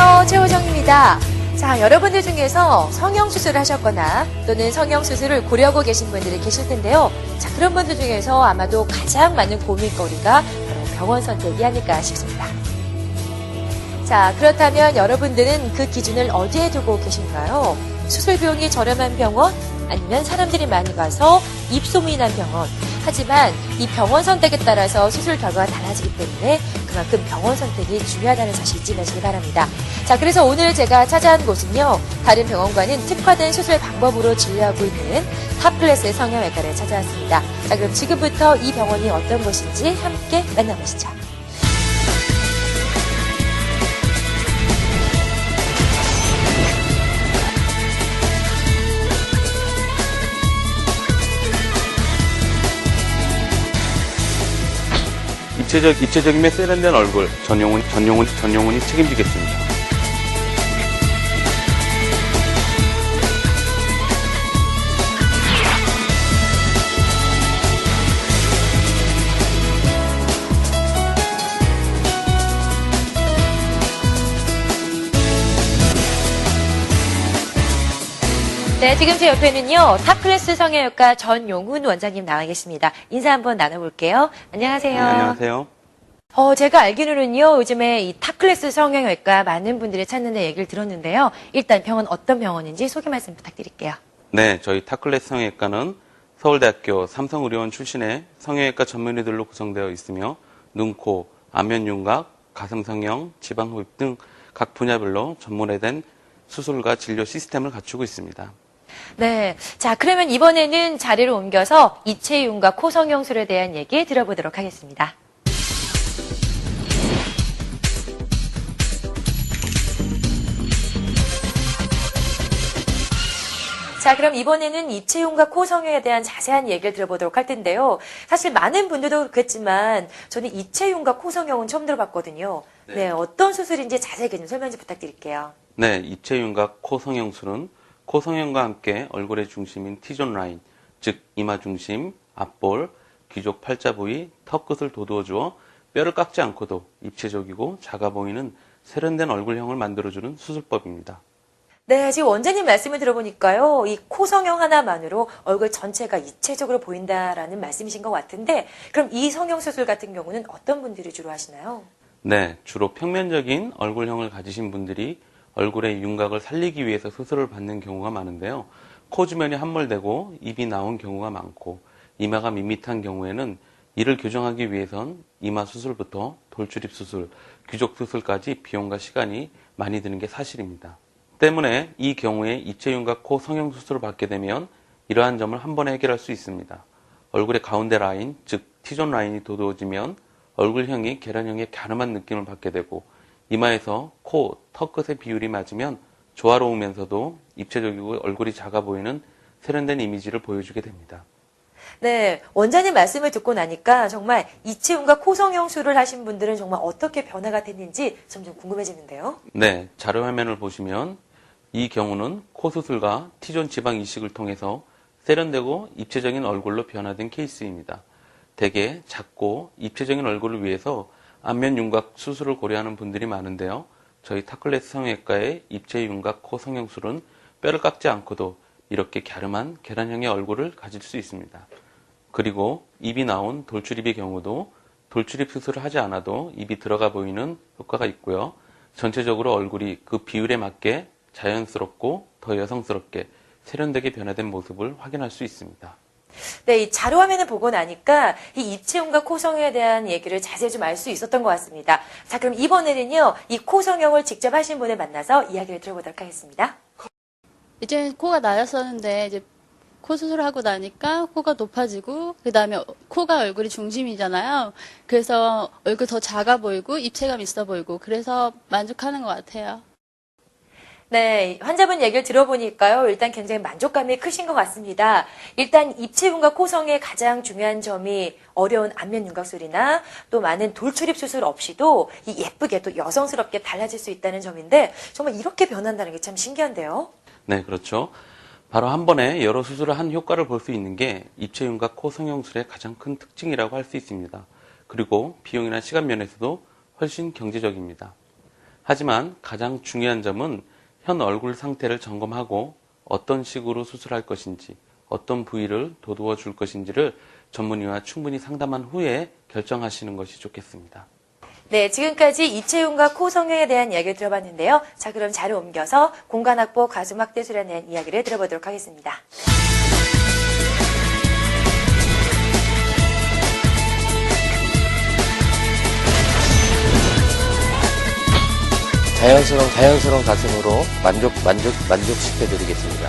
안녕하세요. 최호정입니다. 자, 여러분들 중에서 성형수술을 하셨거나 또는 성형수술을 고려하고 계신 분들이 계실 텐데요. 자, 그런 분들 중에서 아마도 가장 많은 고민거리가 바로 병원 선택이 아닐까 싶습니다. 자, 그렇다면 여러분들은 그 기준을 어디에 두고 계신가요? 수술 비용이 저렴한 병원? 아니면 사람들이 많이 가서 입소문이 난 병원? 하지만 이 병원 선택에 따라서 수술 결과가 달라지기 때문에 그만큼 병원 선택이 중요하다는 사실 잊지 마시기 바랍니다. 자, 그래서 오늘 제가 찾아온 곳은요. 다른 병원과는 특화된 수술 방법으로 진료하고 있는 탑클래스의 성형외과를 찾아왔습니다. 자, 그럼 지금부터 이 병원이 어떤 곳인지 함께 만나보시죠. 입체적임에 세련된 얼굴, 전용훈이 책임지겠습니다. 네, 지금 제 옆에는요, 탑클래스 성형외과 전용훈 원장님 나와 계십니다. 인사 한번 나눠볼게요. 안녕하세요. 네, 안녕하세요. 제가 알기로는요, 요즘에 이 탑클래스 성형외과 많은 분들이 찾는 데 얘기를 들었는데요. 일단 병원 어떤 병원인지 소개 말씀 부탁드릴게요. 네, 저희 탑클래스 성형외과는 서울대학교 삼성의료원 출신의 성형외과 전문의들로 구성되어 있으며 눈, 코, 안면윤곽, 가슴성형, 지방흡입 등 각 분야별로 전문화된 수술과 진료 시스템을 갖추고 있습니다. 네. 자, 그러면 이번에는 자리를 옮겨서 입체윤곽 코 성형술에 대한 얘기 들어보도록 하겠습니다. 자, 그럼 이번에는 입체윤곽 코 성형에 대한 자세한 얘기를 들어보도록 할 텐데요. 사실 많은 분들도 그렇겠지만 저는 입체윤곽 코 성형은 처음 들어봤거든요. 네, 어떤 수술인지 자세하게 좀 설명 좀 부탁드릴게요. 네, 입체윤곽 코 성형술은 코 성형과 함께 얼굴의 중심인 T존 라인, 즉 이마 중심, 앞볼, 귀족 팔자 부위, 턱 끝을 도두어주어 뼈를 깎지 않고도 입체적이고 작아 보이는 세련된 얼굴형을 만들어주는 수술법입니다. 네, 지금 원장님 말씀을 들어보니까요, 이 코 성형 하나만으로 얼굴 전체가 입체적으로 보인다라는 말씀이신 것 같은데, 그럼 이 성형 수술 같은 경우는 어떤 분들이 주로 하시나요? 네, 주로 평면적인 얼굴형을 가지신 분들이 얼굴의 윤곽을 살리기 위해서 수술을 받는 경우가 많은데요. 코 주변이 함몰되고 입이 나온 경우가 많고 이마가 밋밋한 경우에는 이를 교정하기 위해선 이마 수술부터 돌출입 수술, 귀족 수술까지 비용과 시간이 많이 드는 게 사실입니다. 때문에 이 경우에 입체윤곽 코 성형 수술을 받게 되면 이러한 점을 한 번에 해결할 수 있습니다. 얼굴의 가운데 라인, 즉 T존 라인이 도두어지면 얼굴형이 계란형의 갸름한 느낌을 받게 되고 이마에서 코, 턱 끝의 비율이 맞으면 조화로우면서도 입체적이고 얼굴이 작아 보이는 세련된 이미지를 보여주게 됩니다. 네, 원장님 말씀을 듣고 나니까 정말 입체윤곽 코 성형술을 하신 분들은 정말 어떻게 변화가 됐는지 점점 궁금해지는데요. 네, 자료 화면을 보시면 이 경우는 코 수술과 T존 지방 이식을 통해서 세련되고 입체적인 얼굴로 변화된 케이스입니다. 대개 작고 입체적인 얼굴을 위해서 안면 윤곽 수술을 고려하는 분들이 많은데요. 저희 탑클래스 성형외과의 입체 윤곽 코 성형술은 뼈를 깎지 않고도 이렇게 갸름한 계란형의 얼굴을 가질 수 있습니다. 그리고 입이 나온 돌출입의 경우도 돌출입 수술을 하지 않아도 입이 들어가 보이는 효과가 있고요. 전체적으로 얼굴이 그 비율에 맞게 자연스럽고 더 여성스럽게 세련되게 변화된 모습을 확인할 수 있습니다. 네, 이 자료 화면을 보고 나니까 이 입체윤곽 코 성형에 대한 얘기를 자세히 좀 알 수 있었던 것 같습니다. 자, 그럼 이번에는요, 이 코 성형을 직접 하신 분을 만나서 이야기를 들어보도록 하겠습니다. 이제 코가 낮았었는데 이제 코 수술하고 나니까 코가 높아지고 그다음에 코가 얼굴이 중심이잖아요. 그래서 얼굴 더 작아 보이고 입체감 있어 보이고 그래서 만족하는 것 같아요. 네, 환자분 얘기를 들어보니까요, 일단 굉장히 만족감이 크신 것 같습니다. 일단 입체윤곽 코 성형의 가장 중요한 점이 어려운 안면 윤곽술이나 또 많은 돌출입 수술 없이도 이 예쁘게 또 여성스럽게 달라질 수 있다는 점인데 정말 이렇게 변한다는 게 참 신기한데요. 네, 그렇죠. 바로 한 번에 여러 수술을 한 효과를 볼 수 있는 게 입체윤곽 코 성형술의 가장 큰 특징이라고 할 수 있습니다. 그리고 비용이나 시간 면에서도 훨씬 경제적입니다. 하지만 가장 중요한 점은 현 얼굴 상태를 점검하고 어떤 식으로 수술할 것인지, 어떤 부위를 도두어 줄 것인지를 전문의와 충분히 상담한 후에 결정하시는 것이 좋겠습니다. 네, 지금까지 입체흉과 코 성형에 대한 이야기를 들어봤는데요. 자, 그럼 자료 옮겨서 공간 확보 가슴 확대술에 대한 이야기를 들어보도록 하겠습니다. 자연스러운 가슴으로 만족시켜드리겠습니다.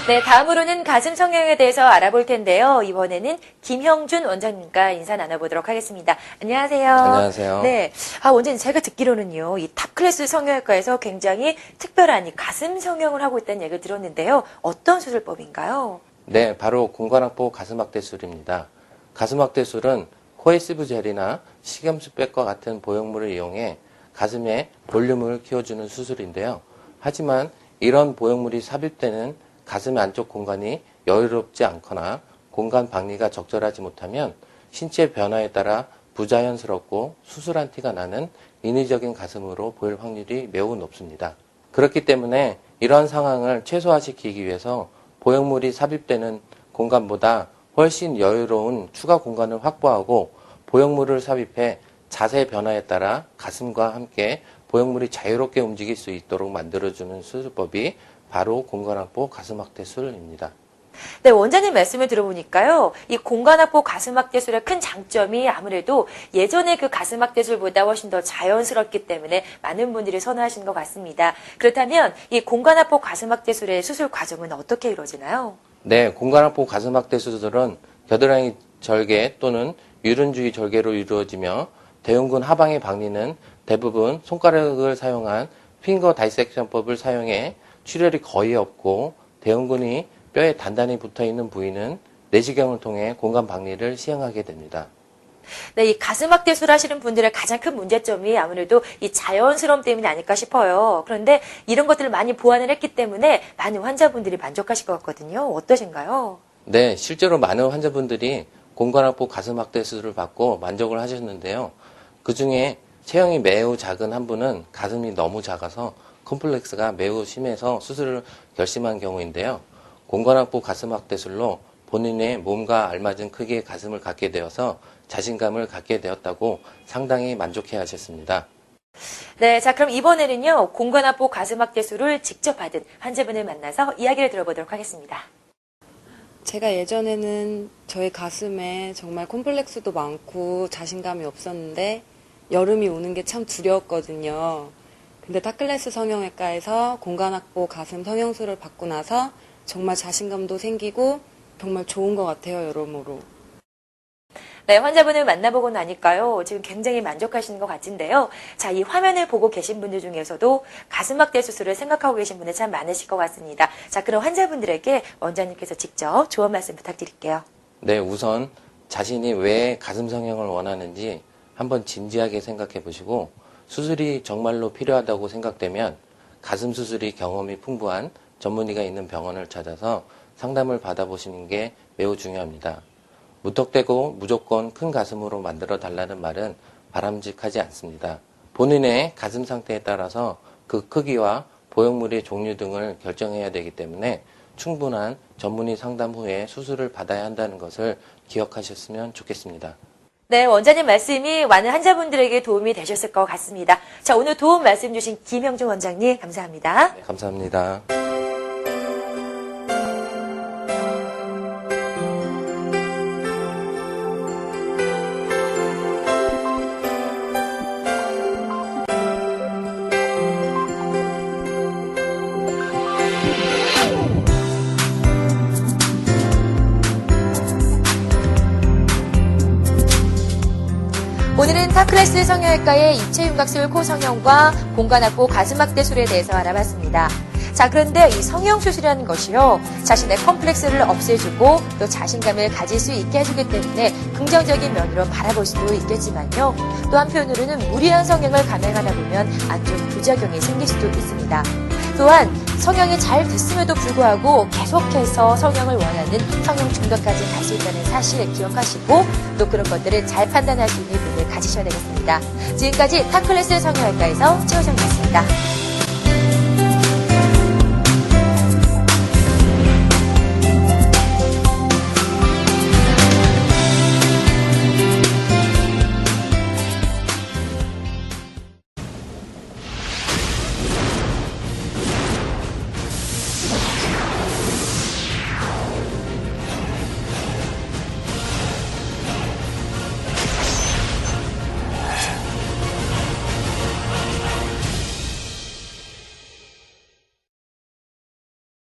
네, 다음으로는 가슴 성형에 대해서 알아볼 텐데요. 이번에는 김형준 원장님과 인사 나눠보도록 하겠습니다. 안녕하세요. 안녕하세요. 네, 원장님 제가 듣기로는요, 이 탑클래스 성형외과에서 굉장히 특별한 이 가슴 성형을 하고 있다는 얘기를 들었는데요. 어떤 수술법인가요? 네, 바로 공간확보 가슴확대술입니다. 가슴확대술은 코에시브 젤이나 식염수백과 같은 보형물을 이용해 가슴의 볼륨을 키워주는 수술인데요. 하지만 이런 보형물이 삽입되는 가슴 안쪽 공간이 여유롭지 않거나 공간 방리가 적절하지 못하면 신체 변화에 따라 부자연스럽고 수술한 티가 나는 인위적인 가슴으로 보일 확률이 매우 높습니다. 그렇기 때문에 이런 상황을 최소화시키기 위해서 보형물이 삽입되는 공간보다 훨씬 여유로운 추가 공간을 확보하고 보형물을 삽입해 자세 변화에 따라 가슴과 함께 보형물이 자유롭게 움직일 수 있도록 만들어주는 수술법이 바로 공간확보 가슴확대술입니다. 네, 원장님 말씀을 들어보니까요, 이 공간확보 가슴확대술의 큰 장점이 아무래도 예전의 그 가슴확대술보다 훨씬 더 자연스럽기 때문에 많은 분들이 선호하시는 것 같습니다. 그렇다면 이 공간확보 가슴확대술의 수술 과정은 어떻게 이루어지나요? 네, 공간확보 가슴확대술은 겨드랑이 절개 또는 유륜주의 절개로 이루어지며 대흉근 하방의 박리는 대부분 손가락을 사용한 핑거 다이섹션법을 사용해 출혈이 거의 없고 대흉근이 뼈에 단단히 붙어있는 부위는 내시경을 통해 공간 박리를 시행하게 됩니다. 네, 이 가슴 확대술 하시는 분들의 가장 큰 문제점이 아무래도 이 자연스러움 때문이 아닐까 싶어요. 그런데 이런 것들을 많이 보완을 했기 때문에 많은 환자분들이 만족하실 것 같거든요. 어떠신가요? 네, 실제로 많은 환자분들이 공간확보 가슴 확대술을 받고 만족을 하셨는데요. 그 중에 체형이 매우 작은 한 분은 가슴이 너무 작아서 컴플렉스가 매우 심해서 수술을 결심한 경우인데요. 공간확보 가슴 확대술로 본인의 몸과 알맞은 크기의 가슴을 갖게 되어서 자신감을 갖게 되었다고 상당히 만족해 하셨습니다. 네, 자 그럼 이번에는요, 공간확보 가슴 확대술을 직접 받은 환자분을 만나서 이야기를 들어보도록 하겠습니다. 제가 예전에는 저의 가슴에 정말 콤플렉스도 많고 자신감이 없었는데 여름이 오는 게 참 두려웠거든요. 근데 타클래스 성형외과에서 공간확보 가슴 성형술을 받고 나서 정말 자신감도 생기고 정말 좋은 것 같아요, 여러모로. 네, 환자분을 만나보고 나니까요, 지금 굉장히 만족하시는 것 같은데요. 자, 이 화면을 보고 계신 분들 중에서도 가슴 확대 수술을 생각하고 계신 분들 참 많으실 것 같습니다. 자, 그럼 환자분들에게 원장님께서 직접 조언 말씀 부탁드릴게요. 네, 우선 자신이 왜 가슴 성형을 원하는지 한번 진지하게 생각해 보시고 수술이 정말로 필요하다고 생각되면 가슴 수술이 경험이 풍부한 전문의가 있는 병원을 찾아서 상담을 받아보시는 게 매우 중요합니다. 무턱대고 무조건 큰 가슴으로 만들어 달라는 말은 바람직하지 않습니다. 본인의 가슴 상태에 따라서 그 크기와 보형물의 종류 등을 결정해야 되기 때문에 충분한 전문의 상담 후에 수술을 받아야 한다는 것을 기억하셨으면 좋겠습니다. 네, 원장님 말씀이 많은 환자분들에게 도움이 되셨을 것 같습니다. 자, 오늘 도움 말씀 주신 김형준 원장님 감사합니다. 네, 감사합니다. 오늘은 탑클래스 성형외과의 입체윤곽술 코 성형과 공간확보 가슴 확대술에 대해서 알아봤습니다. 자, 그런데 이 성형수술이라는 것이요, 자신의 컴플렉스를 없애주고 또 자신감을 가질 수 있게 해주기 때문에 긍정적인 면으로 바라볼 수도 있겠지만요. 또 한편으로는 무리한 성형을 감행하다 보면 안 좋은 부작용이 생길 수도 있습니다. 또한 성형이 잘 됐음에도 불구하고 계속해서 성형을 원하는 성형 중독까지 갈 수 있다는 사실을 기억하시고 또 그런 것들을 잘 판단할 수 있는 눈을 가지셔야 되겠습니다. 지금까지 타클래스 성형외과에서 최호정이었습니다.